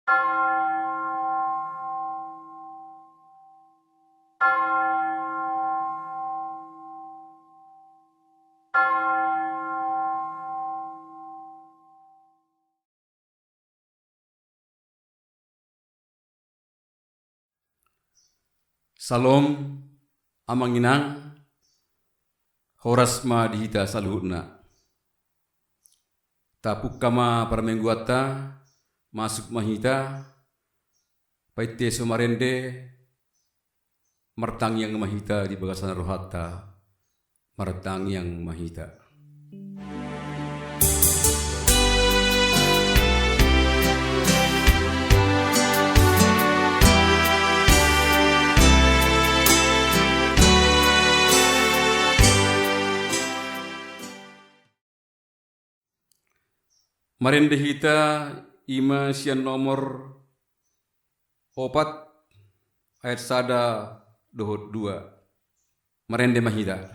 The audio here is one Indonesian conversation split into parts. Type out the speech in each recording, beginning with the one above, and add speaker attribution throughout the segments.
Speaker 1: Salom, amanginang, horas ma dihita saluhutna. Tapuk kama paramengguata, masuk mahita, paite sumarende, martang yang mahita di bagasan rohata, martang yang mahita. Marende hita ima sian nomor 4 ayat sada dohot 2. Marende mahita.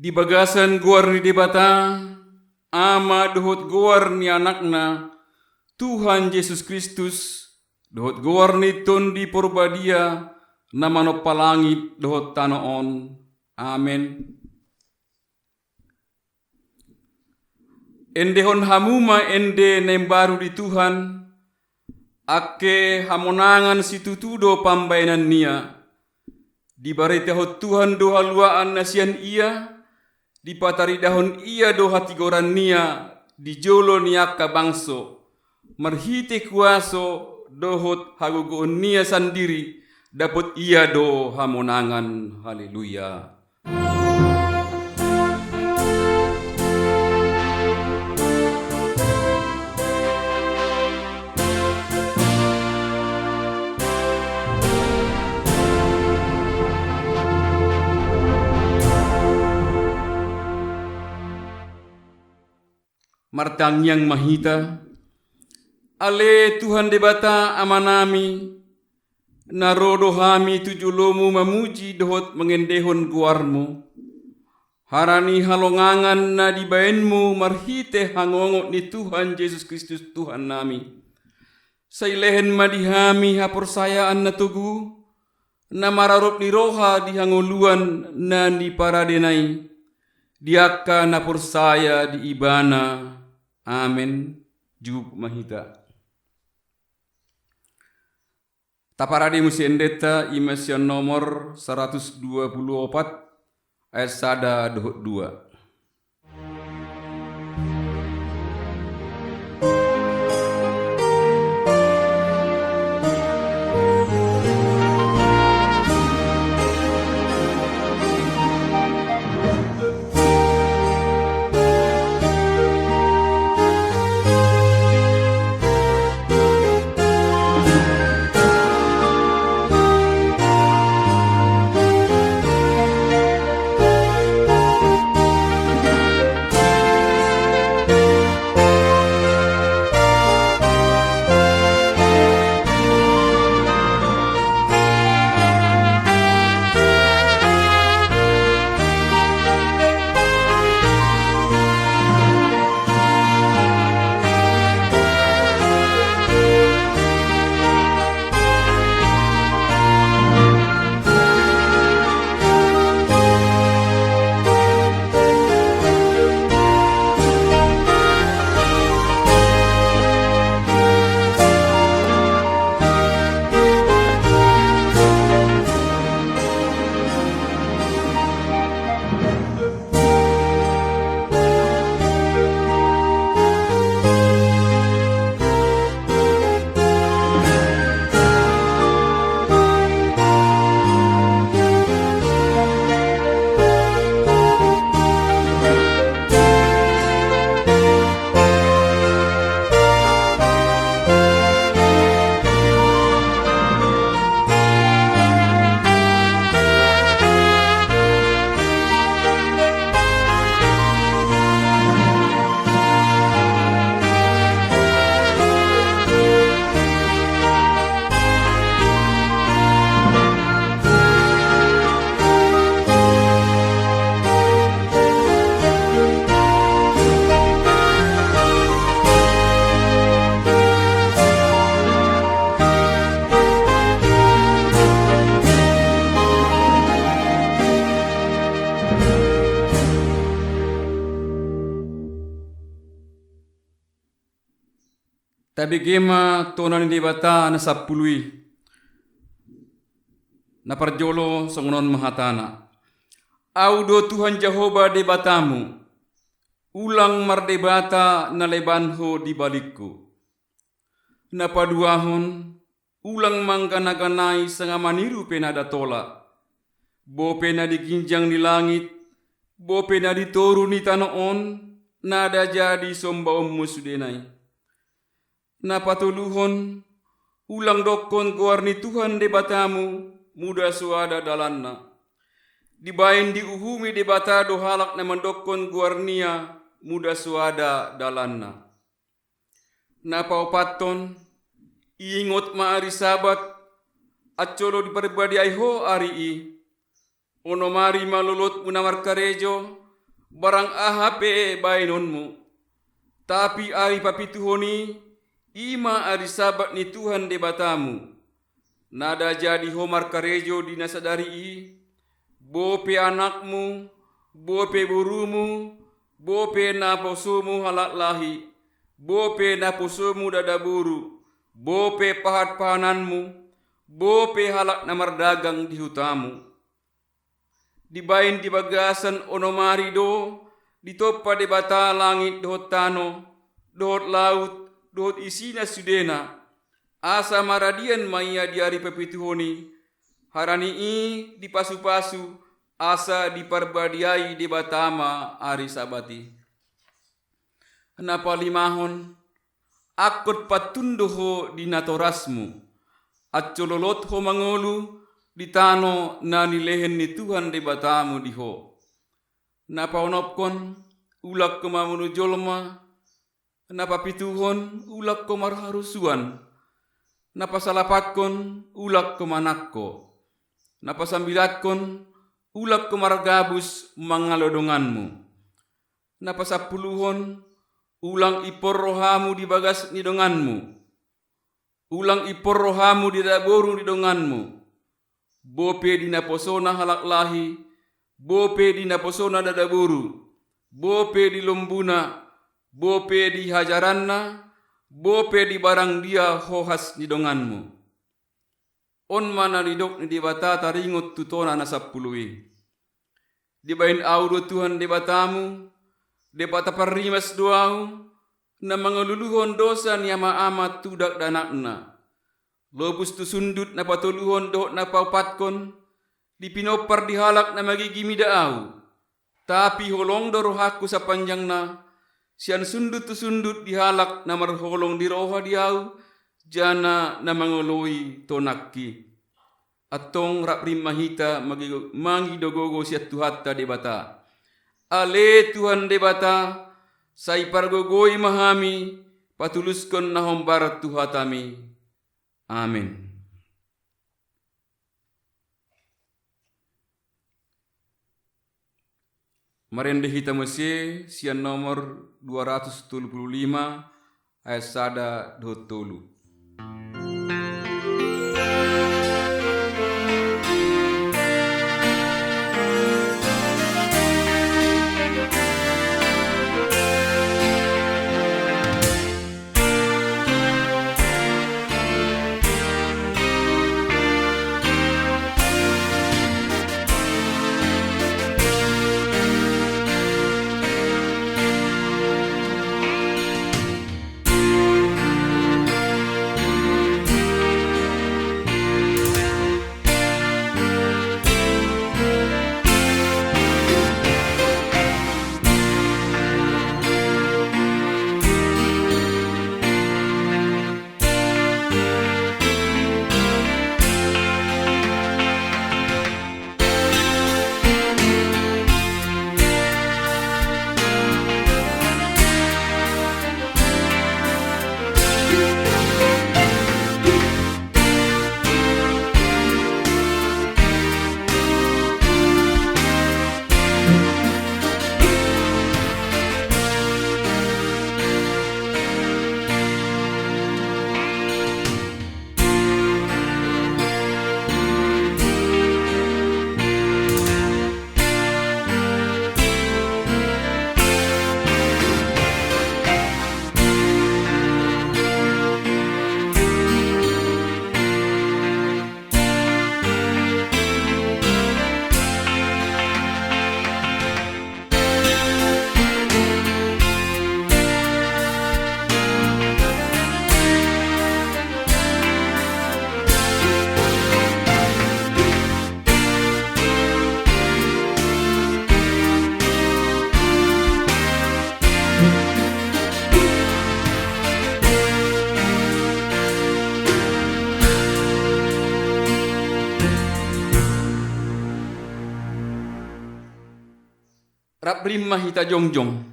Speaker 1: Di bagasan guar ni debata, ama dohot guar ni anakna, Tuhan Yesus Kristus, dohot guar ni ton di porbadia, nama no palangit dohot tanoon. Amen. Endehon hamuma ende nembaru di Tuhan, ake hamonangan situtudo pambainan nia, di baritahot Tuhan doha luaan nasian ia, di patari dahon ia doha tigoran nia, di jolo niaka bangso, marhite kuaso dohot hagugoon nia sandiri, dapat ia do hamonangan. Haleluya. Martang yang mahita, ale Tuhan debata amanami, narodo hami tujulomu mamuji dohot mengendehon guarmu, harani halongangan na dibaenmu marhite hangongot ni Tuhan Yesus Kristus Tuhan nami. Sailehen madihami hapersayaan na tugu, na mararop ni roha dihanguluan na di paradenai, diaka na persaya di ibana. Amen. Jub mahita. Taparadi musiendeta imasian nomor 124 ayat sada dohot 2. Tapi gema tonan di bata na sapului. Na parjolo songonon mahatana. Audo Tuhan Jehovah debatamu. Ulang mardebata na lebanho di balikku. Na paduahon ulang manggana-ganai sanga maniru penada tola. Bo pena diginjang di langit, bo pena ditoru ni tanoon, nada jadi sombaom musudenai. Na patuluhon, ulang dokon guarni Tuhan debatamu, muda suada dalanna. Dibain diuhumi debata dohalak na mendokon guarnia, muda suada dalanna. Na paupaton, iingot maari sabat, acolo di perbadi aiho ari i. Ono mari malulot munawar karejo, barang ahape bainonmu. Tapi ari papituhoni, ima ari sabat ni Tuhan debatamu. Nada jadi homar karejo di nasadari i, bope anakmu, bope burumu, bope naposumu halak lahi, bope naposumu dadaburu, bope pahat pahananmu, bope halak namar dagang di hutamu. Dibain di bagasan onomari do, ditoppa di bata langit dohot tano, dohot laut, dohot isina sudena, asa maradian maya di hari pepituhoni, harani i di pasu-pasu, asa di parbadiai di batama hari sabati. Napa limahon, akut patundoho di natorasmu, acololot ho mangolu, di tano na nilehen ni Tuhan di batamu diho. Napa onopkon ulak kemamunu jolma, napa pituhon ulak kemarharusuan, napa salapatkon ulak kemanakko, napa sambilatkon ulak kemargabus mangalodonganmu, napa sapuluhon ulang ipor rohamu di bagas nidonganmu, ulang ipor rohamu di daboru nidonganmu. Bope dina posona halak lahi, bope dina posona dadaburu, bope di lombuna, bope di hajaranna, bope di barang dia hohas nidonganmu. On mana lidok ni dibata taringot tutona na sapului. Dibain audo Tuhan debatamu, debata parimas doau, na mangaluluhon dosa ni ama-ama tudak danakna. Lobus tu sundut na patuluhon dohot na paupatkon, dipinopar dihalak na magigimi daau. Tapi holong dorohaku sa panjang na, sian sundut tu sundut dihalak na marholong diroha diau, jana na mangoloi tonakki. Atong raprim mahita mangidogogo siya tuhatta debata. Ale Tuhan debata, say pargogoi mahami, patuluskon na hombar tuhatami. Amin. Marende hita Mesir, sian nomor 275, ayat sada dot tolu. rap rimah hita jongjong.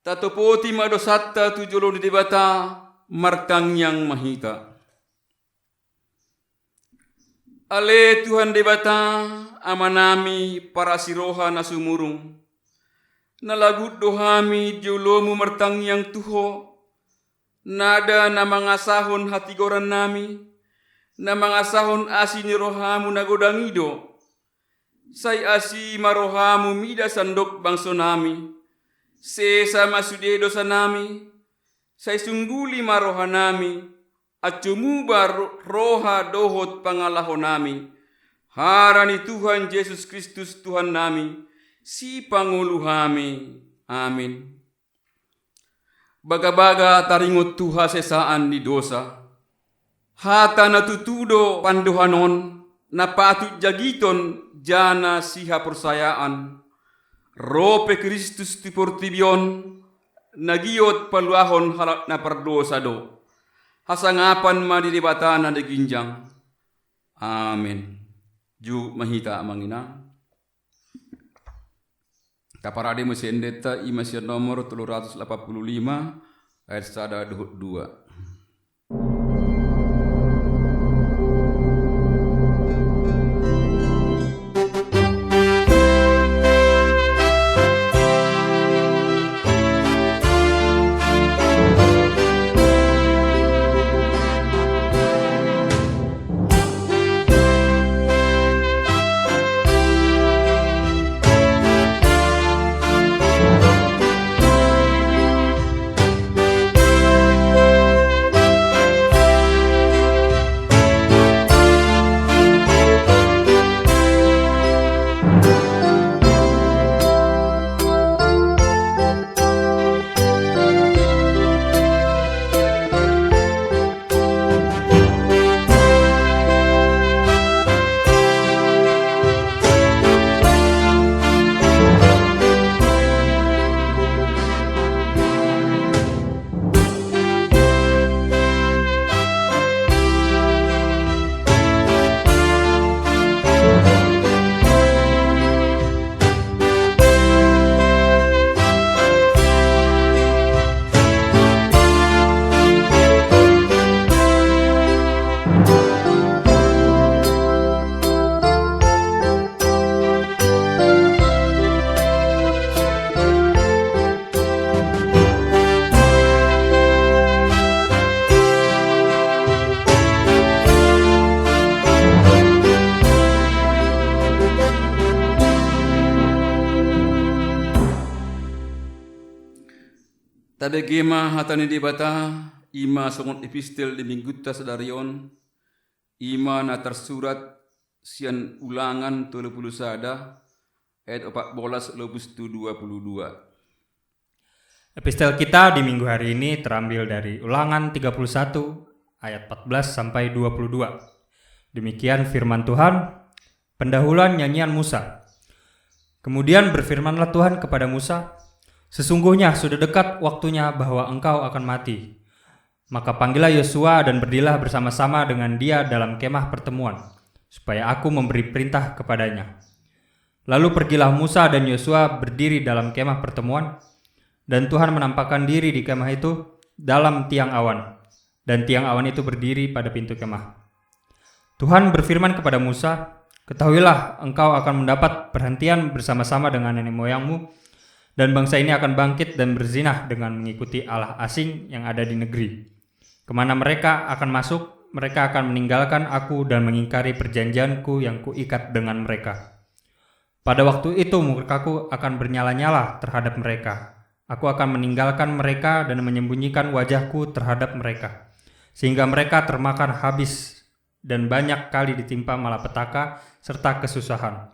Speaker 1: Tatopoti madosatta tujolo di debata markang yang mahita. Ale Tuhan debata amanami para siroha na sumurung. Nalagut dohami jolomu martang yang tuho. Nada na mga sahon hatigoran nami. Na mga sahon asi ni rohamu nagodangido. Say asi marohamu mida sandok bangso nami. Sesa masudedo sa nami. Say sungguli maroha nami. At cumuba roha dohot pangalaho nami. Harani Tuhan Yesus Kristus Tuhan nami. Si Panguluhami. Amin. Baga-baga taringot Tuha sesaan ni dosa. Hata natutudo panduhanon. Napatut jagiton jana siha persayaan. Rope Kristus tiportibion. Nagiyot paluahon halak na pardosa do. Hasangapan madidibata na naginjang. Amen. Ju mahita mangina. Kaparade musendeta imasya nomor 385 ayat 1 2. Tabegema hatani dibata ima songon epistel di mingguta sadarion ima na tersurat sian ulangan 30 sada ayat 14 lobus 22.
Speaker 2: Epistel kita di minggu hari ini terambil dari ulangan 31 ayat 14 sampai 22. Demikian firman Tuhan. Pendahuluan nyanyian Musa. Kemudian berfirmanlah Tuhan kepada Musa, sesungguhnya sudah dekat waktunya bahwa engkau akan mati. Maka panggillah Yosua dan berdirilah bersama-sama dengan dia dalam kemah pertemuan, supaya aku memberi perintah kepadanya. Lalu pergilah Musa dan Yosua berdiri dalam kemah pertemuan, dan Tuhan menampakkan diri di kemah itu dalam tiang awan, dan tiang awan itu berdiri pada pintu kemah. Tuhan berfirman kepada Musa, ketahuilah engkau akan mendapat perhentian bersama-sama dengan nenek moyangmu, dan bangsa ini akan bangkit dan berzinah dengan mengikuti Allah asing yang ada di negeri. Kemana mereka akan masuk, mereka akan meninggalkan aku dan mengingkari perjanjianku yang kuikat dengan mereka. Pada waktu itu murkaku akan bernyala-nyala terhadap mereka. Aku akan meninggalkan mereka dan menyembunyikan wajahku terhadap mereka, sehingga mereka termakan habis dan banyak kali ditimpa malapetaka serta kesusahan.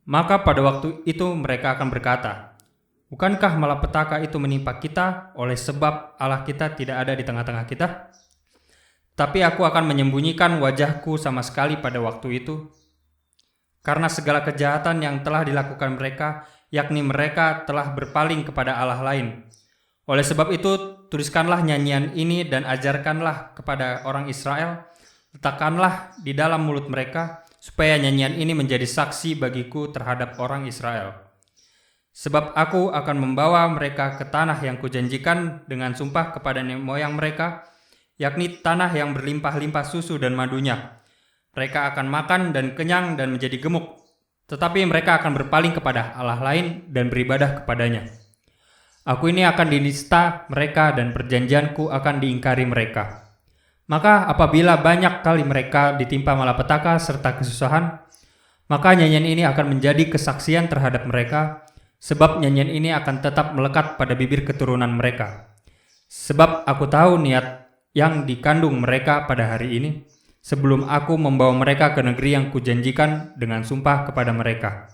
Speaker 2: Maka pada waktu itu mereka akan berkata, bukankah malapetaka itu menimpa kita oleh sebab Allah kita tidak ada di tengah-tengah kita? Tapi aku akan menyembunyikan wajahku sama sekali pada waktu itu, karena segala kejahatan yang telah dilakukan mereka, yakni mereka telah berpaling kepada Allah lain. Oleh sebab itu, tuliskanlah nyanyian ini dan ajarkanlah kepada orang Israel, letakkanlah di dalam mulut mereka, supaya nyanyian ini menjadi saksi bagiku terhadap orang Israel. Sebab aku akan membawa mereka ke tanah yang kujanjikan dengan sumpah kepada nenek moyang mereka, yakni tanah yang berlimpah-limpah susu dan madunya. Mereka akan makan dan kenyang dan menjadi gemuk, tetapi mereka akan berpaling kepada Allah lain dan beribadah kepadanya. Aku ini akan dinista mereka dan perjanjianku akan diingkari mereka. Maka apabila banyak kali mereka ditimpa malapetaka serta kesusahan, maka nyanyian ini akan menjadi kesaksian terhadap mereka, sebab nyanyian ini akan tetap melekat pada bibir keturunan mereka. Sebab aku tahu niat yang dikandung mereka pada hari ini, sebelum aku membawa mereka ke negeri yang kujanjikan dengan sumpah kepada mereka.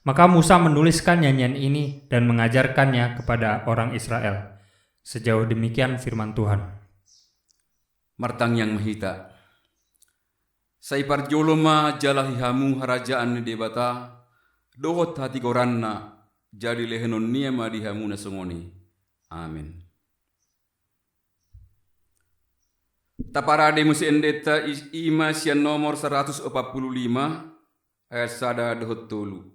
Speaker 2: Maka Musa menuliskan nyanyian ini dan mengajarkannya kepada orang Israel. Sejauh demikian firman Tuhan.
Speaker 1: Martang yang mahita. Saipar joloma jalahi hamu harajaan ni debata, dohot hati koranna, jadi lehenon niama di hamu nasongoni. Amin. Taparade musi endeta ima sian nomor 145, ayat sada dohot tolu.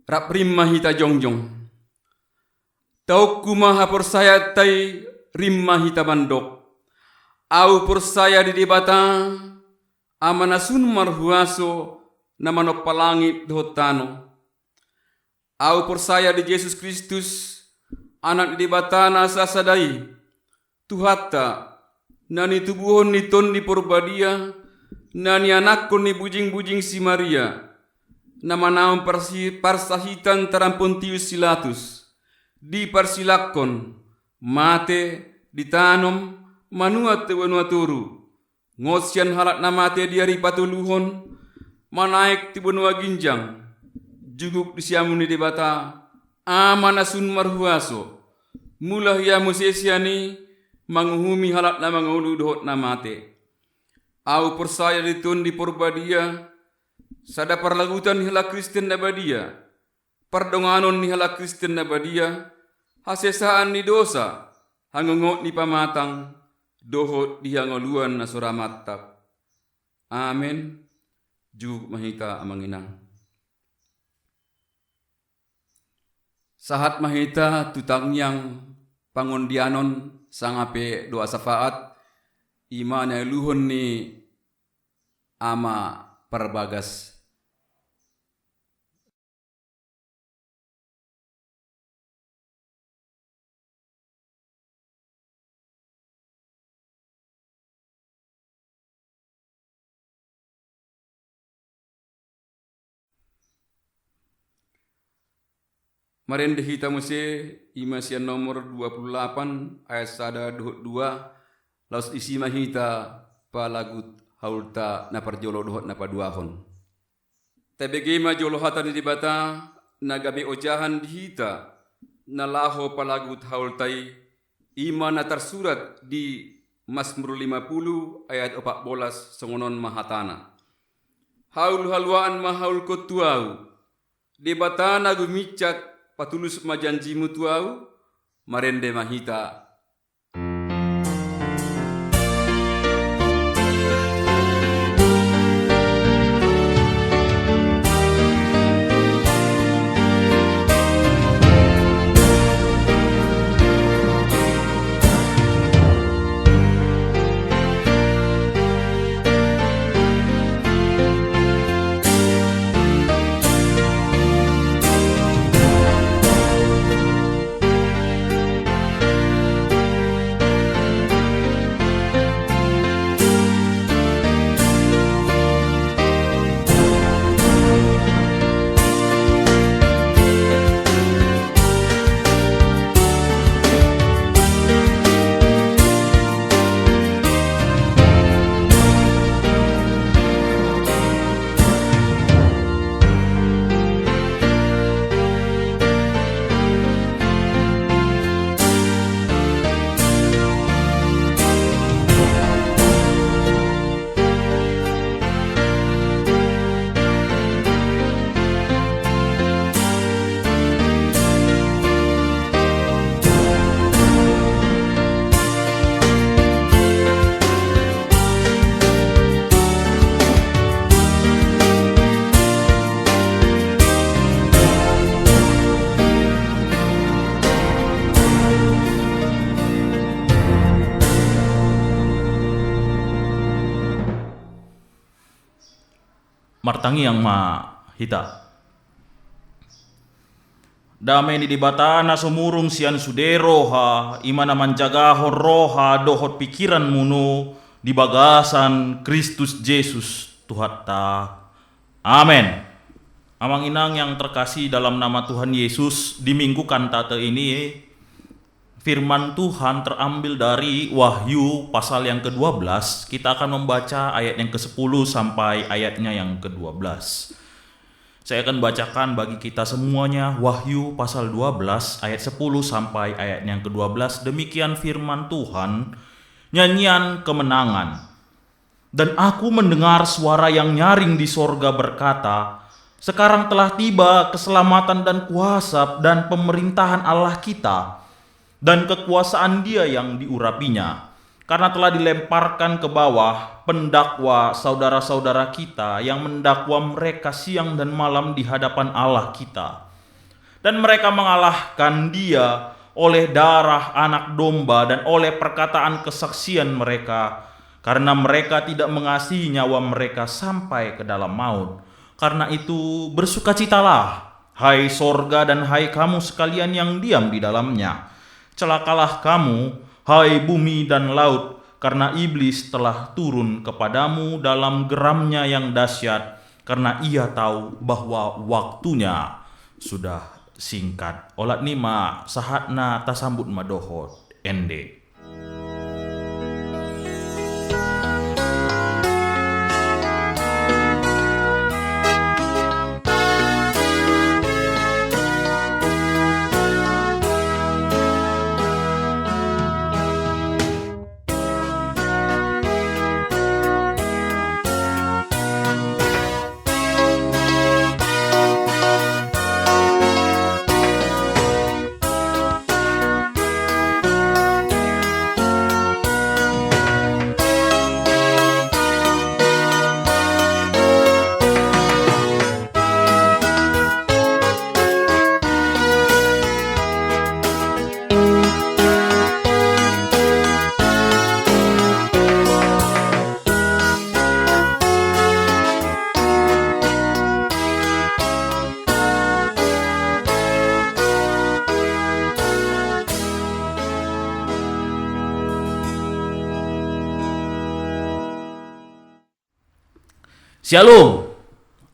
Speaker 1: Rap rimma hita jongjong. Tau kumaha persaya tai rimma hita bandok. Au persaya di debata amanasun marhuaso namano palangit dhotano. Au persaya di Yesus Kristus anak di debata nasa sadai. Tuhata nani tubuhon ni ton di porbadia nani anakon ni bujing-bujing si Maria. Nama-nama parsahitan taram Pontius Pilatus, dipersilakon, mate, ditanom, manuat tewanuaturu, ngosian halat namate diari patuluhon, manaik tibenua ginjang, juguk disiamuni debata, amanasun marhuaso, mulah ya musesiani, manguhumi halat nama ngulu dohot namate. Au persaya ditun di porbadia, sada parlagutan nihala Kristen nabadia, pardonganon nihala Kristen nabadia, hasesaan ni dosa, hangongot ni pamatang, dohot dihangoluan na suramatap. Amen. Jug mahita amanginang. Sahat mahita tutangyang pangondianon sangape doa safaat, iman ay luhon ni ama perbagas. Marende hita muse imasian nomor 28 ayat sada 2 laus isi mahita palagut haulta na parjolo dohot na paduahon. Tebege ma jolo hata di dibata nagabe ojahan dihita nalaho palagut haultai ima na tersurat di Mazmur 50 ayat 14 songonon mahatana. Haul haluan mahaul ko tuau, debatana gumicat patulus majanjimu tuau, marende mahita.
Speaker 3: Martangi yang ma hita. Damai ni dibatana sumurung sian suderoha, imana manjagahon roha dohot pikiran munu di bagasan Kristus Yesus Tuhatta. Amen. Amang inang yang terkasih dalam nama Tuhan Yesus, di minggu kantate ini firman Tuhan terambil dari Wahyu pasal yang ke-12. Kita akan membaca ayat yang ke-10 sampai ayatnya yang ke-12. Saya akan bacakan bagi kita semuanya Wahyu pasal 12 ayat 10 sampai ayat yang ke-12. Demikian firman Tuhan, nyanyian kemenangan. Dan aku mendengar suara yang nyaring di sorga berkata, sekarang telah tiba keselamatan dan kuasa dan pemerintahan Allah kita, dan kekuasaan Dia yang diurapinya, karena telah dilemparkan ke bawah pendakwa saudara-saudara kita yang mendakwa mereka siang dan malam di hadapan Allah kita. Dan mereka mengalahkan Dia oleh darah anak domba dan oleh perkataan kesaksian mereka, karena mereka tidak mengasihi nyawa mereka sampai ke dalam maut. Karena itu bersukacitalah, hai sorga dan hai kamu sekalian yang diam di dalamnya. Celakalah kamu, hai bumi dan laut, karena iblis telah turun kepadamu dalam geramnya yang dahsyat, karena ia tahu bahwa waktunya sudah singkat. Olat nima sahatna tasambut madohot ende. Shalom.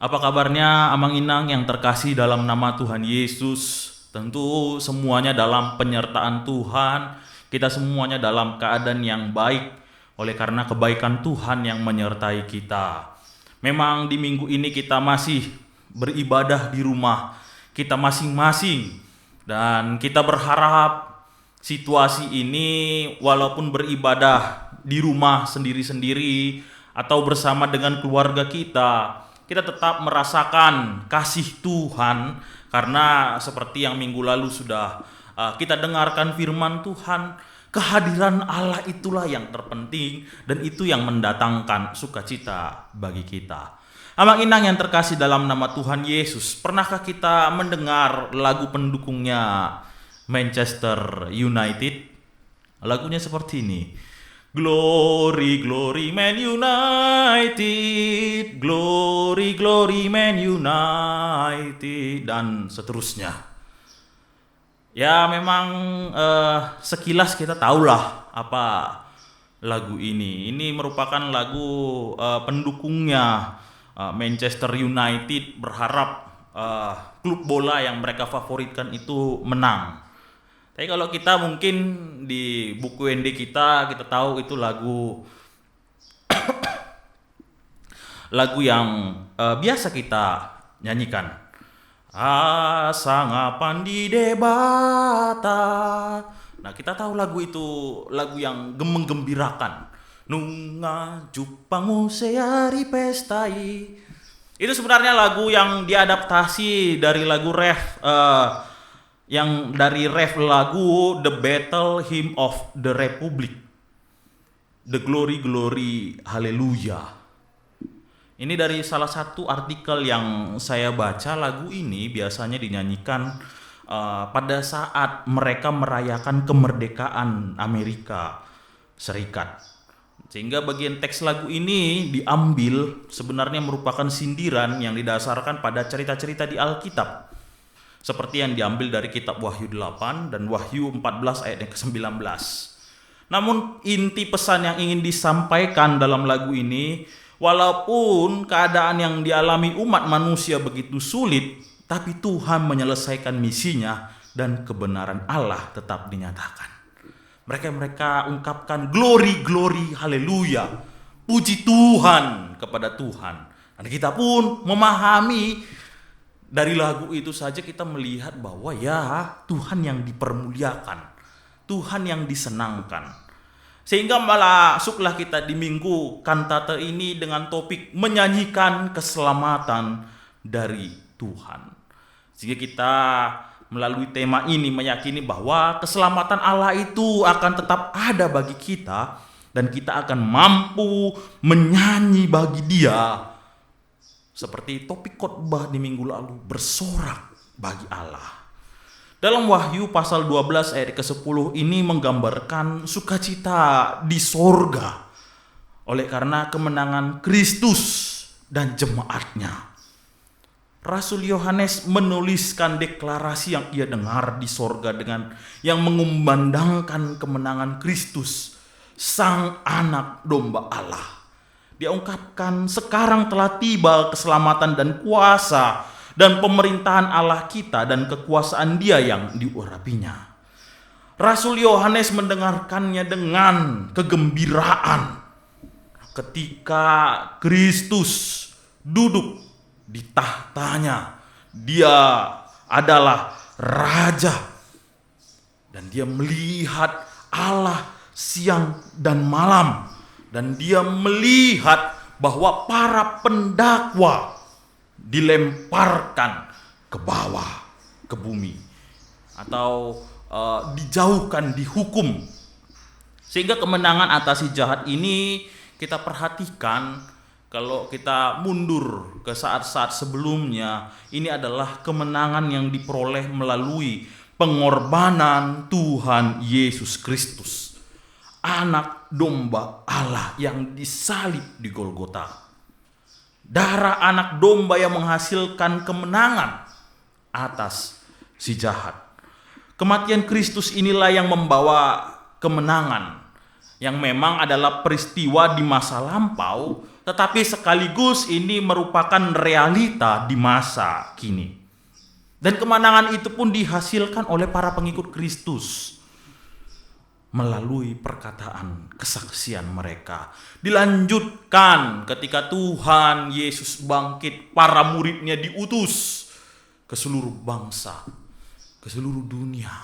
Speaker 3: Apa kabarnya Amang Inang yang terkasih dalam nama Tuhan Yesus? Tentu semuanya dalam penyertaan Tuhan. Kita semuanya dalam keadaan yang baik oleh karena kebaikan Tuhan yang menyertai kita. Memang di minggu ini kita masih beribadah di rumah. kita masing-masing. Dan kita berharap situasi ini walaupun beribadah di rumah sendiri-sendiri atau bersama dengan keluarga kita tetap merasakan kasih Tuhan, karena seperti yang minggu lalu sudah kita dengarkan firman Tuhan, kehadiran Allah itulah yang terpenting dan itu yang mendatangkan sukacita bagi kita. Amak inang yang terkasih dalam nama Tuhan Yesus, pernahkah kita mendengar lagu pendukungnya Manchester United? Lagunya seperti ini. Glory, glory Man United, glory, glory Man United, dan seterusnya. Ya memang sekilas kita tahulah apa lagu ini. Ini merupakan lagu pendukungnya Manchester United, berharap klub bola yang mereka favoritkan itu menang. Tapi kalau kita mungkin di buku ND kita tahu itu lagu lagu yang biasa kita nyanyikan. Sangapan di debata. Nah, kita tahu lagu itu lagu yang menggembirakan. Nunga jupangu seari pestai. Itu sebenarnya lagu yang diadaptasi dari lagu ref lagu The Battle Hymn of the Republic, The Glory Glory Hallelujah. Ini dari salah satu artikel yang saya baca. Lagu ini biasanya dinyanyikan pada saat mereka merayakan kemerdekaan Amerika Serikat. Sehingga bagian teks lagu ini diambil sebenarnya merupakan sindiran yang didasarkan pada cerita-cerita di Alkitab, seperti yang diambil dari kitab Wahyu 8 dan Wahyu 14 ayat yang ke-19. Namun inti pesan yang ingin disampaikan dalam lagu ini, walaupun keadaan yang dialami umat manusia begitu sulit, tapi Tuhan menyelesaikan misinya dan kebenaran Allah tetap dinyatakan. Mereka ungkapkan glory, glory, haleluya. Puji Tuhan kepada Tuhan. Dan kita pun memahami dari lagu itu saja kita melihat bahwa ya Tuhan yang dipermuliakan, Tuhan yang disenangkan. Sehingga masuklah kita di minggu kantate ini dengan topik menyanyikan keselamatan dari Tuhan. Sehingga kita melalui tema ini meyakini bahwa keselamatan Allah itu akan tetap ada bagi kita dan kita akan mampu menyanyi bagi Dia. Seperti topik khotbah di minggu lalu, bersorak bagi Allah. Dalam Wahyu pasal 12 ayat ke-10 ini menggambarkan sukacita di sorga oleh karena kemenangan Kristus dan jemaatnya. Rasul Yohanes menuliskan deklarasi yang ia dengar di sorga dengan yang mengumandangkan kemenangan Kristus, Sang Anak Domba Allah. Dia ungkapkan, sekarang telah tiba keselamatan dan kuasa dan pemerintahan Allah kita dan kekuasaan Dia yang diurapinya. Rasul Yohanes mendengarkannya dengan kegembiraan ketika Kristus duduk di tahtanya. Dia adalah Raja dan dia melihat Allah siang dan malam. Dan dia melihat bahwa para pendakwa dilemparkan ke bawah, ke bumi. Atau dijauhkan, dihukum. Sehingga kemenangan atas si jahat ini kita perhatikan kalau kita mundur ke saat-saat sebelumnya. Ini adalah kemenangan yang diperoleh melalui pengorbanan Tuhan Yesus Kristus, Anak Domba Allah yang disalib di Golgota. Darah anak domba yang menghasilkan kemenangan atas si jahat. Kematian Kristus inilah yang membawa kemenangan, yang memang adalah peristiwa di masa lampau, tetapi sekaligus ini merupakan realita di masa kini. Dan kemenangan itu pun dihasilkan oleh para pengikut Kristus melalui perkataan kesaksian mereka. Dilanjutkan ketika Tuhan Yesus bangkit, para muridnya diutus ke ke seluruh bangsa, ke seluruh dunia.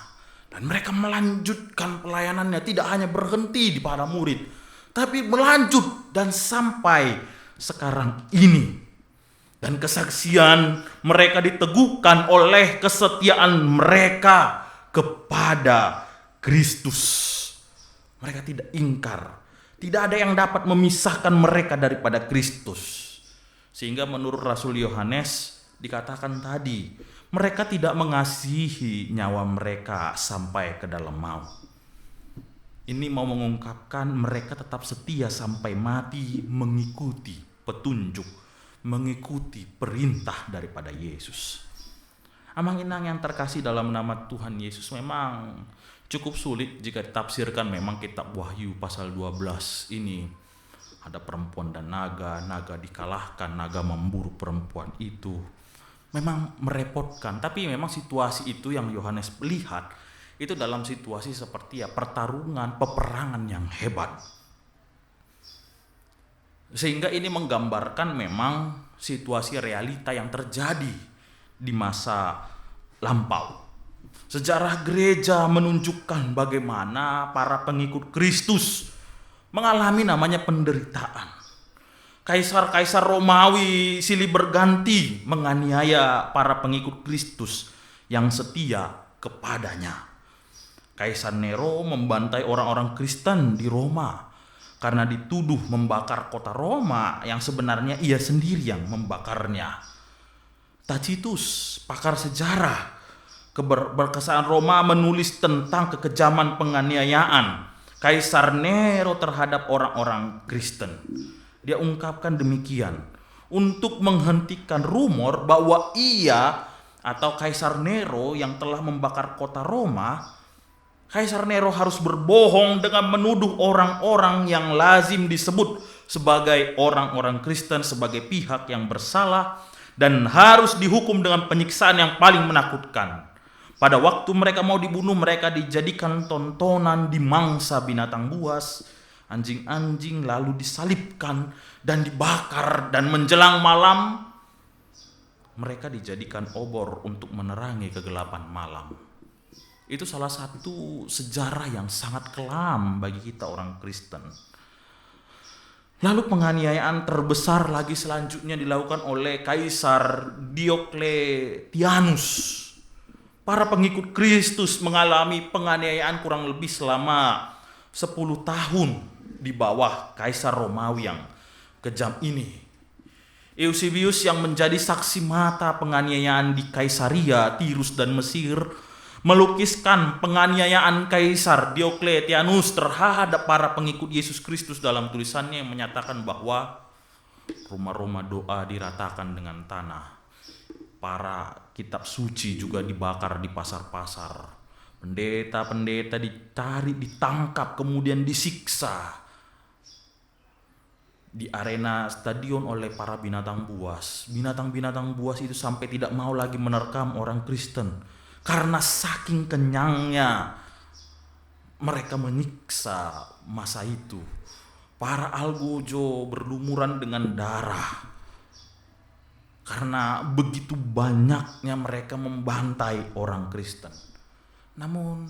Speaker 3: Dan mereka melanjutkan pelayanannya, tidak hanya berhenti di para murid, tapi melanjut dan sampai sekarang ini. Dan kesaksian mereka diteguhkan oleh kesetiaan mereka kepada Kristus. Mereka tidak ingkar. Tidak ada yang dapat memisahkan mereka daripada Kristus. Sehingga menurut Rasul Yohanes dikatakan tadi, mereka tidak mengasihi nyawa mereka sampai ke dalam maut. Ini mau mengungkapkan mereka tetap setia sampai mati mengikuti petunjuk, mengikuti perintah daripada Yesus. Amang-inang yang terkasih dalam nama Tuhan Yesus, memang cukup sulit jika ditafsirkan memang kitab Wahyu pasal 12 ini. Ada perempuan dan naga, naga dikalahkan, naga memburu perempuan itu. Memang merepotkan, tapi memang situasi itu yang Yohanes lihat itu dalam situasi seperti pertarungan, peperangan yang hebat. Sehingga ini menggambarkan memang situasi realita yang terjadi di masa lampau. Sejarah gereja menunjukkan bagaimana para pengikut Kristus mengalami namanya penderitaan. Kaisar-kaisar Romawi silih berganti menganiaya para pengikut Kristus yang setia kepadanya. Kaisar Nero membantai orang-orang Kristen di Roma karena dituduh membakar kota Roma yang sebenarnya ia sendiri yang membakarnya. Tacitus, pakar sejarah keberkesan Roma, menulis tentang kekejaman penganiayaan Kaisar Nero terhadap orang-orang Kristen. Dia ungkapkan demikian, untuk menghentikan rumor bahwa ia atau Kaisar Nero yang telah membakar kota Roma, Kaisar Nero harus berbohong dengan menuduh orang-orang yang lazim disebut sebagai orang-orang Kristen sebagai pihak yang bersalah dan harus dihukum dengan penyiksaan yang paling menakutkan. Pada waktu mereka mau dibunuh, mereka dijadikan tontonan di mangsa binatang buas, anjing-anjing, lalu disalibkan dan dibakar, dan menjelang malam mereka dijadikan obor untuk menerangi kegelapan malam. Itu salah satu sejarah yang sangat kelam bagi kita orang Kristen. Lalu penganiayaan terbesar lagi selanjutnya dilakukan oleh Kaisar Diokletianus. Para pengikut Kristus mengalami penganiayaan kurang lebih selama 10 tahun di bawah Kaisar Romawi yang kejam ini. Eusebius yang menjadi saksi mata penganiayaan di Kaisaria, Tirus dan Mesir melukiskan penganiayaan Kaisar Diokletianus terhadap para pengikut Yesus Kristus dalam tulisannya yang menyatakan bahwa rumah-rumah doa diratakan dengan tanah. Para kitab suci juga dibakar di pasar-pasar. Pendeta-pendeta ditarik, ditangkap, kemudian disiksa di arena stadion oleh para binatang buas. Binatang-binatang buas itu sampai tidak mau lagi menerkam orang Kristen karena saking kenyangnya mereka menyiksa masa itu. Para algojo berlumuran dengan darah karena begitu banyaknya mereka membantai orang Kristen. Namun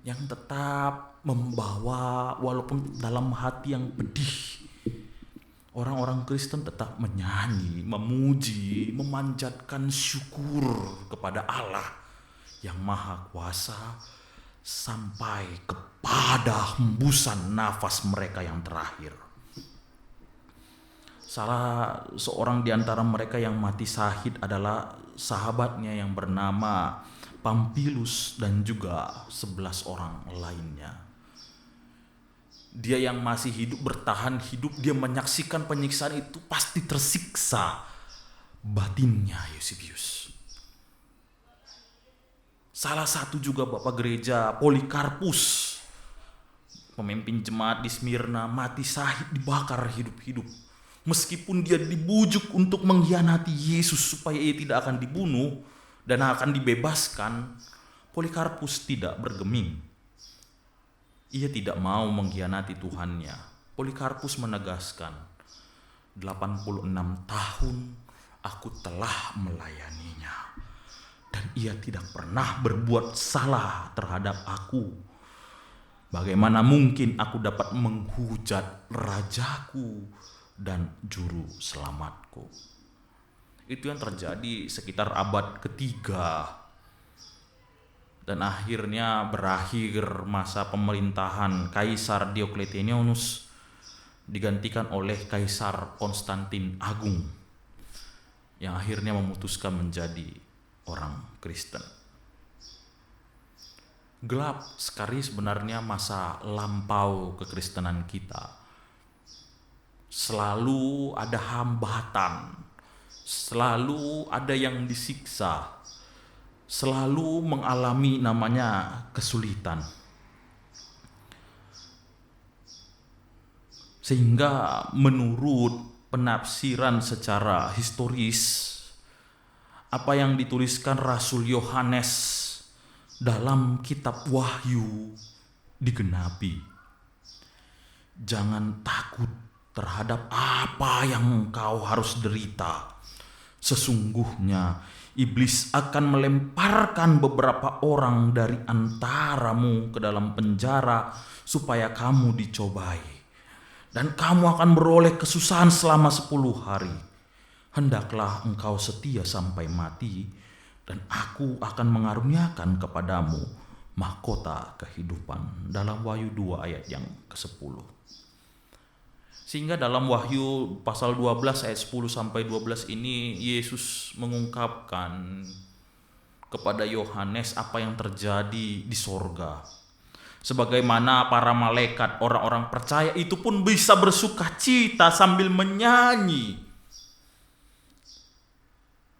Speaker 3: yang tetap membawa, walaupun dalam hati yang pedih, orang-orang Kristen tetap menyanyi, memuji, memanjatkan syukur kepada Allah yang Maha Kuasa sampai kepada hembusan nafas mereka yang terakhir. Salah seorang di antara mereka yang mati syahid adalah sahabatnya yang bernama Pampilus dan juga 11 orang lainnya. Dia yang masih hidup, bertahan hidup, dia menyaksikan penyiksaan itu, pasti tersiksa batinnya Eusebius. Salah satu juga Bapak Gereja Polikarpus, pemimpin jemaat di Smyrna, mati syahid, dibakar hidup-hidup. Meskipun dia dibujuk untuk mengkhianati Yesus supaya ia tidak akan dibunuh dan akan dibebaskan, Polikarpus tidak bergeming. Ia tidak mau mengkhianati Tuhannya. Polikarpus menegaskan, 86 tahun aku telah melayaninya. Dan ia tidak pernah berbuat salah terhadap aku. Bagaimana mungkin aku dapat menghujat rajaku dan juru selamatku? Itu yang terjadi sekitar abad ketiga. Dan akhirnya berakhir masa pemerintahan Kaisar Diocletianus digantikan oleh Kaisar Konstantin Agung yang akhirnya memutuskan menjadi orang Kristen. Gelap sekali sebenarnya masa lampau kekristenan kita. Selalu ada hambatan, selalu ada yang disiksa, selalu mengalami namanya kesulitan. Sehingga menurut penafsiran secara historis, apa yang dituliskan Rasul Yohanes dalam kitab Wahyu digenapi. Jangan takut terhadap apa yang engkau harus derita. Sesungguhnya iblis akan melemparkan beberapa orang dari antaramu ke dalam penjara supaya kamu dicobai. Dan kamu akan beroleh kesusahan selama 10 hari. Hendaklah engkau setia sampai mati, dan aku akan mengaruniakan kepadamu mahkota kehidupan. Dalam Wahyu 2 ayat yang ke-10. Sehingga dalam Wahyu pasal 12 ayat 10 sampai 12 ini Yesus mengungkapkan kepada Yohanes apa yang terjadi di sorga. Sebagaimana para malaikat, orang-orang percaya itu pun bisa bersuka cita sambil menyanyi.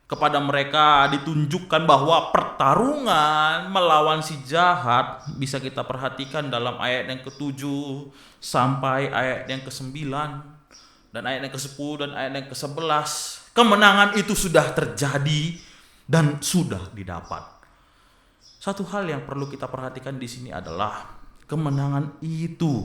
Speaker 3: Kepada mereka ditunjukkan bahwa pertarungan melawan si jahat bisa kita perhatikan dalam ayat yang ke-7 sampai ayat yang ke-9 dan ayat yang ke-10 dan ayat yang ke-11. Kemenangan itu sudah terjadi dan sudah didapat. Satu hal yang perlu kita perhatikan di sini adalah kemenangan itu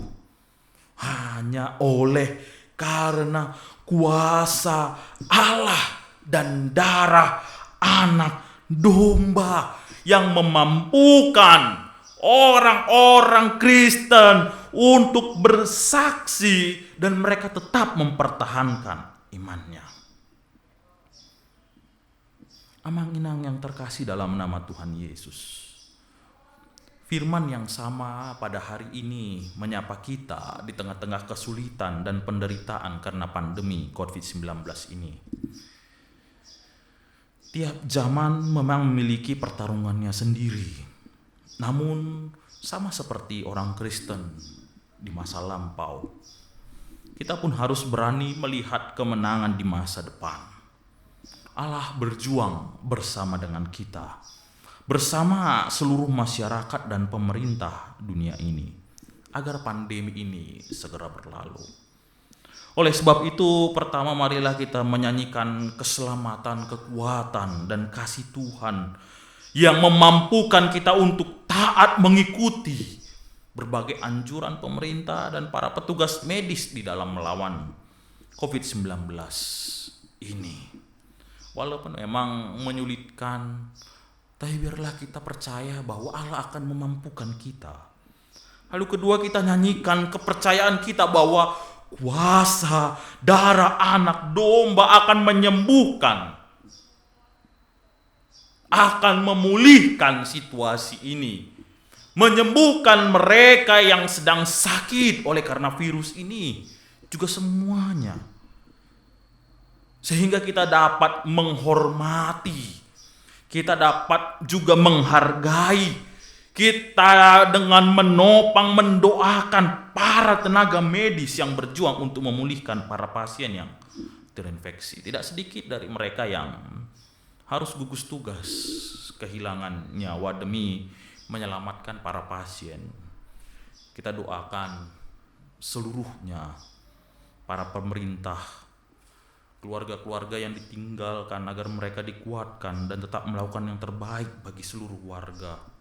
Speaker 3: hanya oleh karena kuasa Allah dan darah anak domba yang memampukan orang-orang Kristen untuk bersaksi dan mereka tetap mempertahankan imannya. Amang-inang yang terkasih dalam nama Tuhan Yesus, firman yang sama pada hari ini menyapa kita di tengah-tengah kesulitan dan penderitaan karena pandemi COVID-19 ini. Tiap zaman memang memiliki pertarungannya sendiri. Namun sama seperti orang Kristen di masa lampau, kita pun harus berani melihat kemenangan di masa depan. Allah berjuang bersama dengan kita, bersama seluruh masyarakat dan pemerintah dunia ini, agar pandemi ini segera berlalu. Oleh sebab itu, pertama marilah kita menyanyikan keselamatan, kekuatan, dan kasih Tuhan yang memampukan kita untuk taat mengikuti berbagai anjuran pemerintah dan para petugas medis di dalam melawan COVID-19 ini. Walaupun memang menyulitkan, tapi biarlah kita percaya bahwa Allah akan memampukan kita. Lalu kedua, kita nyanyikan kepercayaan kita bahwa kuasa darah anak domba akan menyembuhkan, akan memulihkan situasi ini, menyembuhkan mereka yang sedang sakit oleh karena virus ini, juga semuanya. Sehingga kita dapat menghormati, kita dapat juga menghargai, kita dengan menopang, mendoakan para tenaga medis yang berjuang untuk memulihkan para pasien yang terinfeksi. Tidak sedikit dari mereka yang harus gugus tugas kehilangan nyawa demi menyelamatkan para pasien. Kita doakan seluruhnya, para pemerintah, keluarga-keluarga yang ditinggalkan, agar mereka dikuatkan dan tetap melakukan yang terbaik bagi seluruh warga.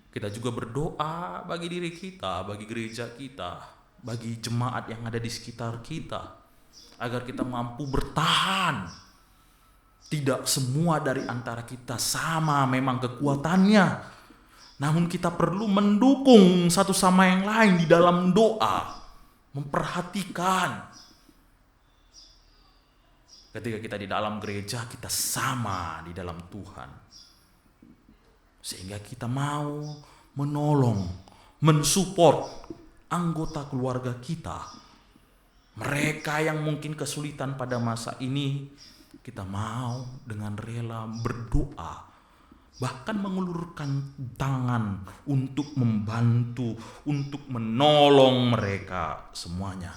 Speaker 3: Kita juga berdoa bagi diri kita, bagi gereja kita, bagi jemaat yang ada di sekitar kita, agar kita mampu bertahan. Tidak semua dari antara kita sama memang kekuatannya, namun kita perlu mendukung satu sama yang lain di dalam doa, memperhatikan. Ketika kita di dalam gereja, kita sama di dalam Tuhan, sehingga kita mau menolong, mensupport anggota keluarga kita, mereka yang mungkin kesulitan pada masa ini. Kita mau dengan rela berdoa, bahkan mengulurkan tangan untuk membantu, untuk menolong mereka semuanya,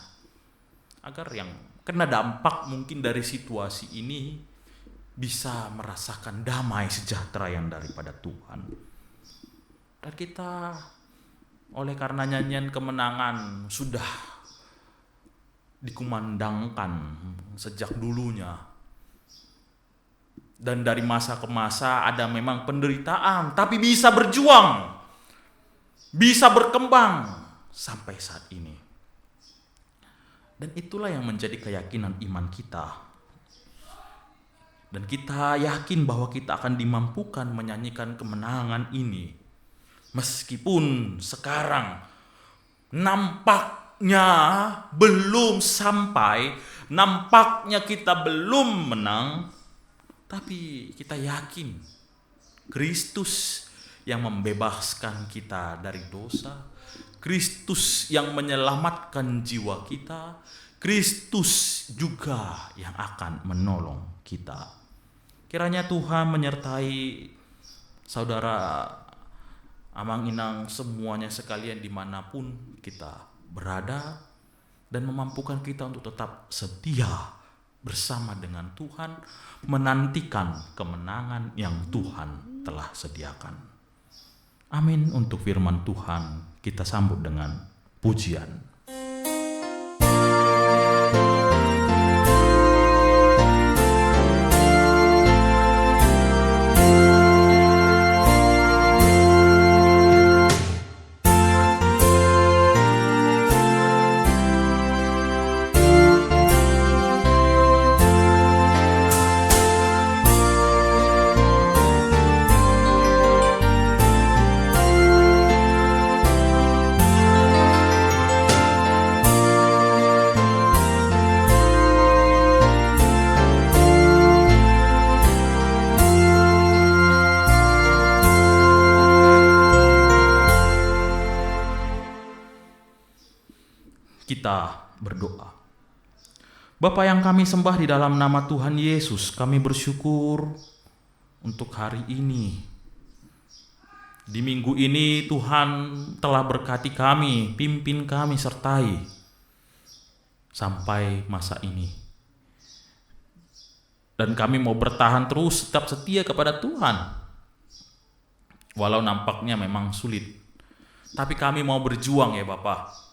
Speaker 3: agar yang kena dampak mungkin dari situasi ini bisa merasakan damai sejahtera yang daripada Tuhan. Dan kita oleh karena nyanyian kemenangan sudah dikumandangkan sejak dulunya, dan dari masa ke masa ada memang penderitaan, tapi bisa berjuang, bisa berkembang sampai saat ini. Dan itulah yang menjadi keyakinan iman kita. Dan kita yakin bahwa kita akan dimampukan menyanyikan kemenangan ini. Meskipun sekarang nampaknya belum sampai, nampaknya kita belum menang, tapi kita yakin Kristus yang membebaskan kita dari dosa, Kristus yang menyelamatkan jiwa kita, Kristus juga yang akan menolong kita. Kiranya Tuhan menyertai saudara Amang Inang semuanya sekalian dimanapun kita berada, dan memampukan kita untuk tetap setia bersama dengan Tuhan, menantikan kemenangan yang Tuhan telah sediakan. Amin. Untuk firman Tuhan kita sambut dengan pujian. Kita berdoa. Bapa yang kami sembah di dalam nama Tuhan Yesus, kami bersyukur untuk hari ini. Di minggu ini Tuhan telah berkati kami, pimpin kami, sertai sampai masa ini. Dan kami mau bertahan terus, tetap setia kepada Tuhan. Walau nampaknya memang sulit, tapi kami mau berjuang ya Bapa.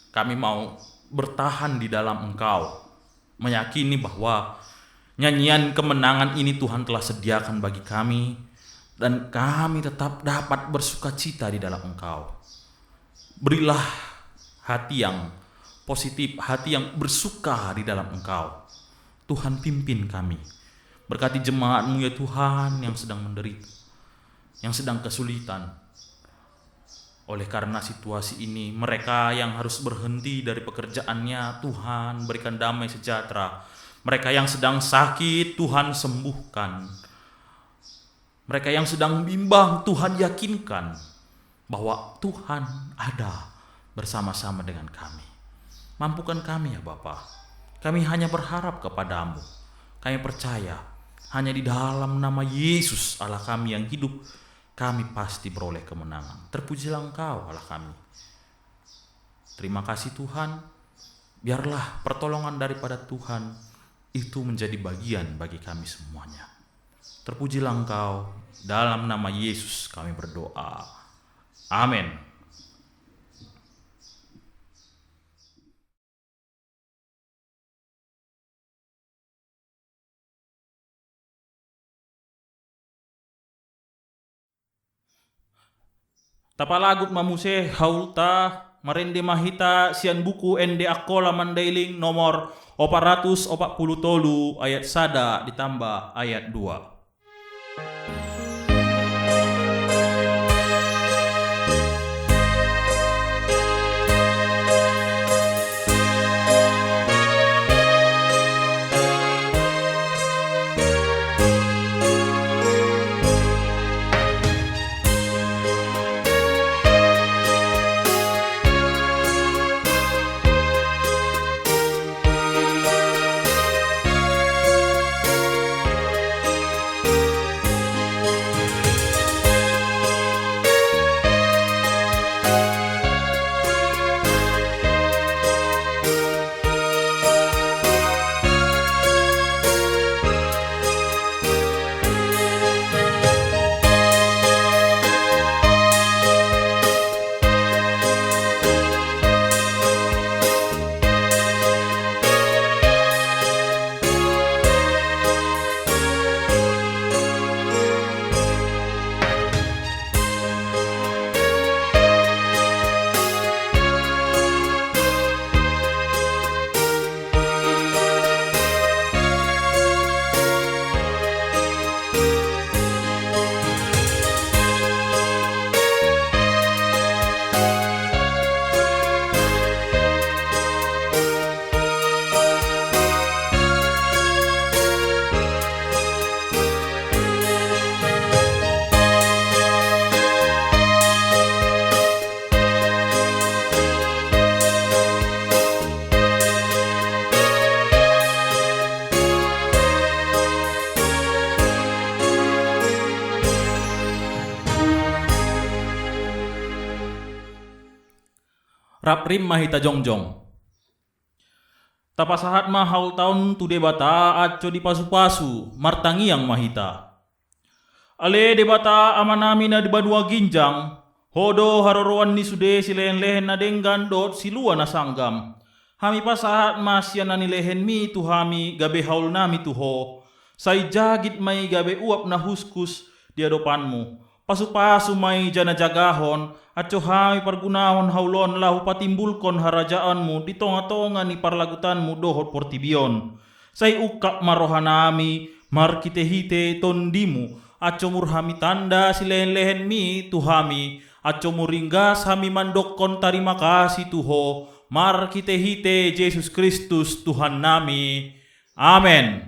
Speaker 3: Kami mau bertahan di dalam Engkau, meyakini bahwa nyanyian kemenangan ini Tuhan telah sediakan bagi kami, dan kami tetap dapat bersukacita di dalam Engkau. Berilah hati yang positif, hati yang bersuka di dalam Engkau. Tuhan pimpin kami. Berkati jemaat-Mu ya Tuhan yang sedang menderita, yang sedang kesulitan. Oleh karena situasi ini, mereka yang harus berhenti dari pekerjaannya, Tuhan berikan damai sejahtera. Mereka yang sedang sakit, Tuhan sembuhkan. Mereka yang sedang bimbang, Tuhan yakinkan bahwa Tuhan ada bersama-sama dengan kami. Mampukan kami ya Bapa. Kami hanya berharap kepadamu. Kami percaya hanya di dalam nama Yesus Allah kami yang hidup, kami pasti beroleh kemenangan. Terpujilah Engkau Allah kami. Terima kasih Tuhan. Biarlah pertolongan daripada Tuhan itu menjadi bagian bagi kami semuanya. Terpujilah Engkau. Dalam nama Yesus kami berdoa. Amin. Tapalagut mamuse haulta marende mahita sian buku ende akola mandailing nomor 443 ayat 1 ditambah ayat 2. Raprim mahita jongjong. Tapasahat mahal taun tu debata aco di pasu-pasu martangiang mahita. Ale debata amanami na di badua ginjang, hodo haroroan ni sude silen-lehen na denggan dot silua na sanggam. Hami pasahat masyan na nilehen mi tu hami gabe haul nami tuho. Say jagit may gabe uap na huskus di adopanmu. Pasu-pasu may jana jagahon at hami pargunahon haulon lahu patimbulkon harajaanmu di tonga-tonga ni parlagutanmu dohot portibion. Say ukak marohanami markite-hite tondimu at murhami tanda silen-lehen mi tuhami at muringgas hami mandokkon tarima kasih tuho markite-hite Yesus Kristus Tuhan nami. Amen.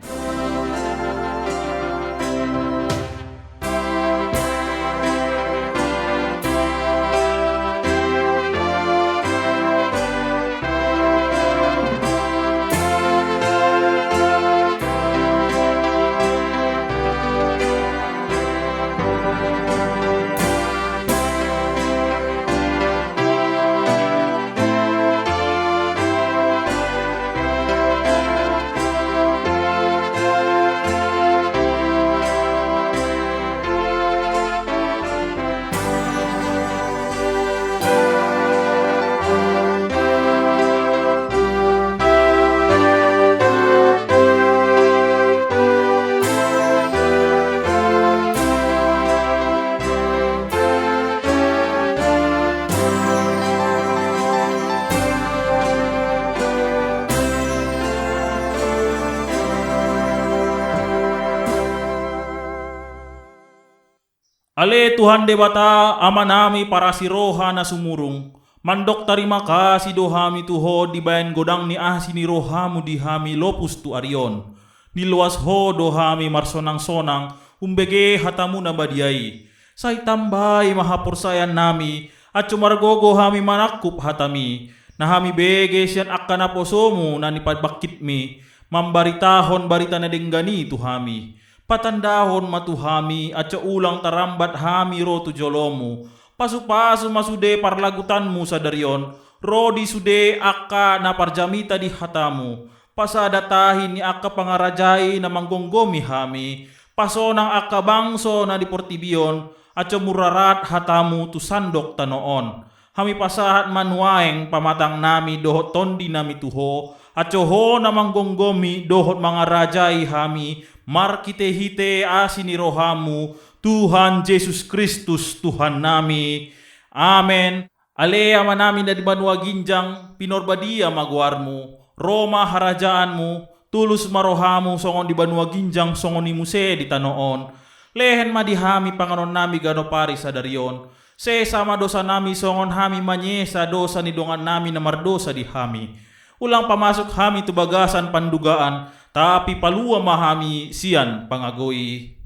Speaker 3: Ale Tuhan debata amanami para siroha na sumurung. Mandok tarima kasih dohami tuho dibayan godang ni ahsi ni rohamu dihami lopus tu arion. Niluas ho dohami marsonang-sonang umbege hatamu na badiai. Say tambay mahapursayan nami at cumargogo hami manakup hatami. Nahami bege siyan akkana posomu na nipadbakit mi. Mambaritahon barita na denggani tuhami. Patandahon matuhami at ulang tarambat hami ro tu jolomu. Pasu-pasu masude parlagutanmu sa daryon. Rodi sude akka na parjamita di hatamu. Pasadatahin ni akka pangarajay na manggonggomi hami. Pasonang akka bangso na di portibion at murarat hatamu tu sandok tanoon. Hami pasahat manuaeng pamatang nami dohot tondi nami tuho. At ho na manggonggomi dohot mga rajay hami. Markite-hite asini rohamu Tuhan Yesus Kristus Tuhan nami. Amen. Alea manami na di banua ginjang, pinorbadia maguarmu, Roma harajaanmu, tulus marohamu songon di banua ginjang songon ni muse di tanoon. Lehen madihami panganon nami gano pari sa darion. Se sama dosa nami songon hami manyesa dosa ni dongan nami na mardosa di hami. Ulang pamasok hami tubagasan pandugaan, tapi palua mahami sian pangagoi.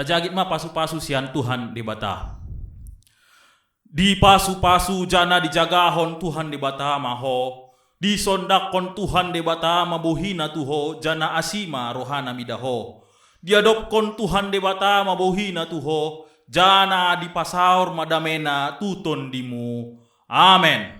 Speaker 3: Tajagit ma pasu-pasu sian Tuhan di bata. Di pasu-pasu jana dijagahon Tuhan di bata maho. Di sondakon Tuhan di bata mabuhina tuho jana asima rohana midaho. Diadopkon Tuhan di bata mabuhina tuho jana di pasaur madamena tuton dimu. Amen.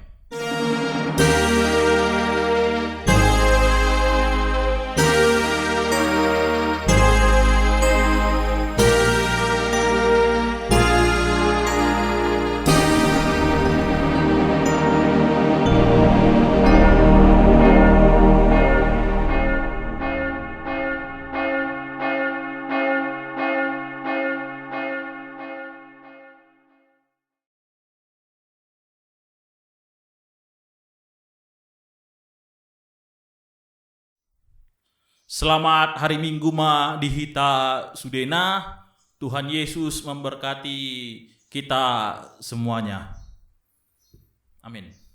Speaker 3: Selamat hari Minggu ma dihita sudena. Tuhan Yesus memberkati kita semuanya. Amin.